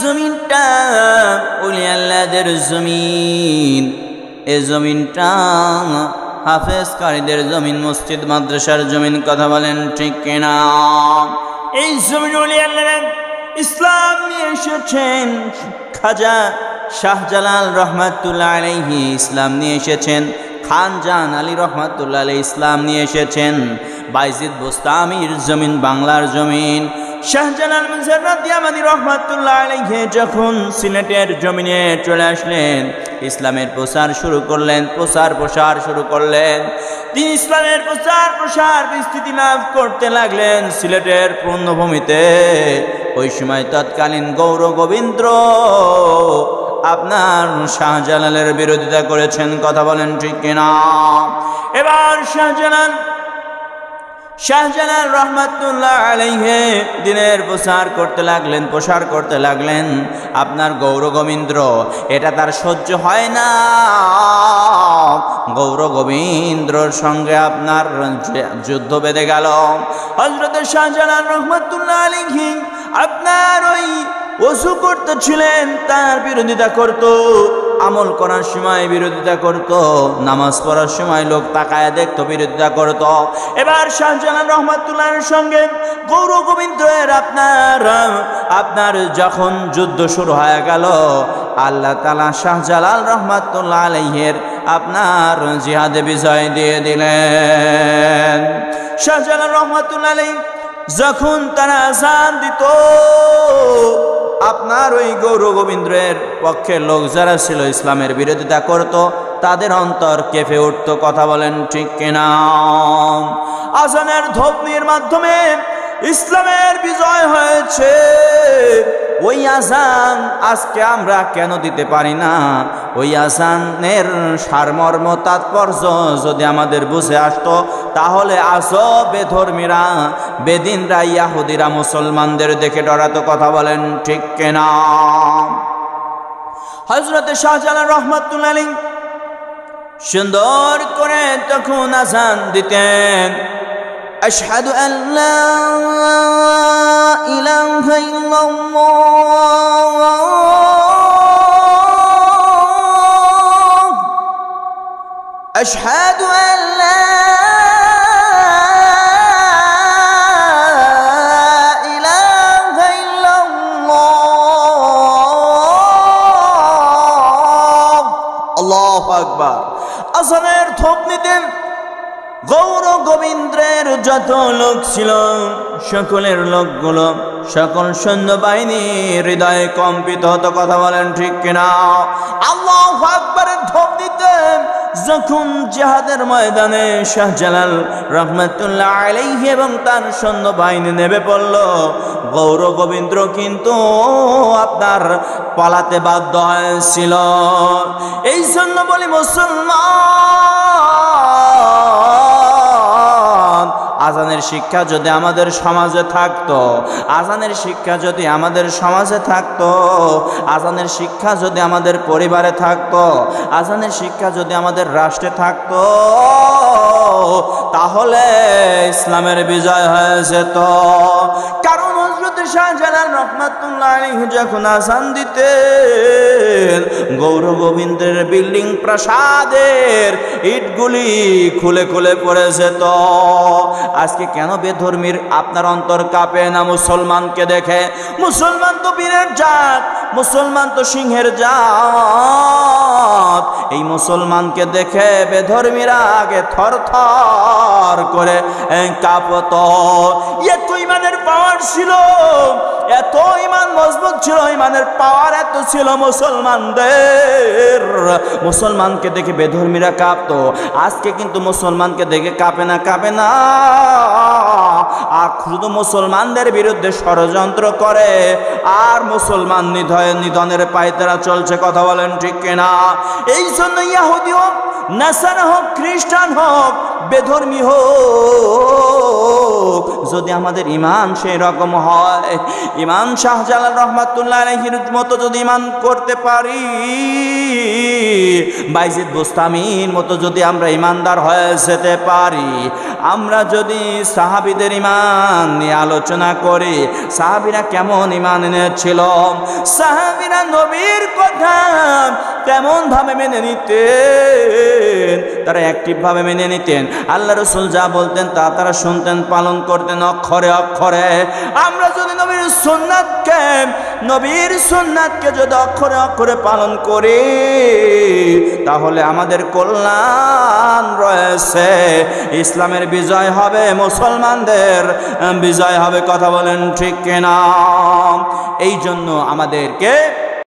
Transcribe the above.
জমিনটা ওলি আল্লাহদের জমিন। এই জমিনটা হাফেজকারীদের জমিন, মসজিদ মাদ্রাসার জমিন। কথা বলেন ঠিক কিনা? এই জমিন ওলি আল্লাহরা ইসলাম নিয়ে এসেছেন। খাজা শাহজালাল রহমাতুল্লাহ আলাইহি ইসলাম নিয়ে এসেছেন। খানজান আলী রহমাতুল্লাহ আলাইহি ইসলাম নিয়ে এসেছেন। বাইজিদ বোস্তামির জমিন বাংলার জমিন। শাহজালাল মুজাররদি রহমাতুল্লাহ আলাইহি যখন সিলেটের জমিনে চলে আসলেন, ইসলামের প্রচার শুরু করলেন, প্রসার শুরু করলেন। তিনি ইসলামের প্রসার বিস্তৃতি লাভ করতে লাগলেন সিলেটের পূর্ণভূমিতে। ওই সময় তৎকালীন গৌর গোবিন্দ আপনার শাহজালালের বিরোধিতা করেছেন। কথা বলেন ঠিক কিনা? এবার শাহজালাল রহমাতুল্লাহ আলাইহি দিনের প্রসার করতে লাগলেন। আপনার গৌর গোবিন্দ, এটা তার সহ্য হয় না। গৌর গোবিন্দ্রর সঙ্গে আপনার যুদ্ধ বেঁধে গেল। হযরত শাহজালাল রহমাতুল্লাহ আলাইহি আপনার ওই ওযু করতেছিলেন, তার বিরোধিতা করত। আমল করার সময় বিরোধিতা করত, নামাজ পড়ার সময় লোক তাকায় দেখতো, বিরোধিতা করত। এবার শাহজালাল রহমাতুল্লাহর সঙ্গে গৌর গোবিন্দের আপনার যখন যুদ্ধ শুরু হয়ে গেল, আল্লাহ তাআলা শাহজালাল রহমাতুল্লাহ আলাইহির আপনার জিহাদে বিজয় দিয়ে দিলেন। শাহজালাল রহমাতুল্লাহ আলাইহি যখন তারা আযান দিত, আপনার ওই গৌর গোবিন্দের পক্ষের লোক যারা ছিল, ইসলামের বিরোধিতা করত, তাদের অন্তর কেঁপে উঠত। কথা বলেন ঠিক কিনা? আযানের ধ্বনির মাধ্যমে ইসলামের বিজয় হয়েছে। ওই আযান আজকে আমরা কেন দিতে পারি না? ওই আযানের সারমর্ম তাৎপর্য যদি আমাদের বুঝে আসতো, তাহলে আজও বেধর্মীরা, বেদিনরা, ইয়াহুদিরা মুসলমানদের দেখে ডরাতো। কথা বলেন ঠিক কিনা? হযরত শাহজালাল রহমাতুল্লাহ আলাইহি সুন্দর করে তখন আযান দিতেন। আশহাদু আল্লা ইলাহা ইল্লাল্লাহ, আশহাদু আল্লা ইলাহা ইল্লাল্লাহ, আল্লাহু আকবার। আযানের ধ্বনিতে গৌর গোবিন্দের যত লোক ছিল, সকলের লোকগুলো, সকল সৈন্যবাহিনী হৃদয়ে কম্পিত হতো। কথা বলেন ঠিক কিনা? আল্লাহু আকবারের ধ্বনি দিতেন। যখন জিহাদের ময়দানে শাহজালাল রহমাতুল্লাহ আলাইহি এবং তার সৈন্যবাহিনী নেমে পড়ল, গৌর গোবিন্দ কিন্তু আপনার পালাতে বাধ্য হয়েছিল। এই জন্য বলি, মুসলমান, আযানের শিক্ষা যদি আমাদের সমাজে থাকতো, আযানের শিক্ষা যদি আমাদের সমাজে থাকতো, আযানের শিক্ষা যদি আমাদের পরিবারে থাকতো, আযানের শিক্ষা যদি আমাদের রাষ্ট্রে থাকতো, তাহলে ইসলামের বিজয় হয়ে যেত। কারণ হযরত শাহজালাল রহমাতুল্লাহ আলাইহি যখন আযান দিতেন, গৌর গোবিন্দের বিল্ডিং প্রাসাদের ইটগুলি খুলে খুলে পড়ে যেত। আজকে কেন বেধর্মীর আপনার অন্তর কাঁপে না মুসলমানকে দেখে? মুসলমান তো বীরের জাত, মুসলমান তো সিংহের জাত। এই মুসলমানকে দেখে বেধর্মীরা আগে থর থর করে কাঁপত। এত ইমানের পাওয়ার ছিল, এত ইমান মজবুত ছিল, ইমানের পাওয়ার এত ছিল মুসলমানদের, মুসলমানকে দেখে বেধর্মীরা কাঁপতো। আজকে কিন্তু মুসলমানকে দেখে কাঁপে না। আর শুধু মুসলমানদের বিরুদ্ধে ষড়যন্ত্র করে, আর মুসলমান নিধনের পায়তারা চলছে। কথা বলেন ঠিক কিনা? এই জন্য ইহুদি হোক, নাসারা হোক, খ্রিস্টান হোক, বেধর্মী হোক, যদি আমাদের ঈমান সেই রকম হয়, ইমাম শাহজালাল রহমাতুল্লাহ আলাইহির মতো যদি ঈমান করতে পারি, বাইজিদ বুস্তামির মতো যদি আমরা ঈমানদার হয়ে যেতে পারি, আমরা যদি সাহাবীদের ঈমান নিয়ে আলোচনা করি, সাহাবীরা কেমন ঈমান এনেছিল, সাহাবীরা নবীর কথা কেমন ভাবে মেনে নিতেন, তারা অ্যাক্টিভ ভাবে মেনে নিতেন, আল্লাহ রাসূল যা বলতেন তা তারা শুনতেন, পালন করতেন অক্ষরে অক্ষরে। আমরা যদি নবীর সুন্নাতকে যদি অক্ষরে অক্ষরে পালন করি, তাহলে আমাদের কল্যাণ রয়েছে, ইসলামের বিজয় হবে, মুসলমানদের বিজয় হবে। কথা বলেন ঠিক কিনা? এই জন্য আমাদেরকে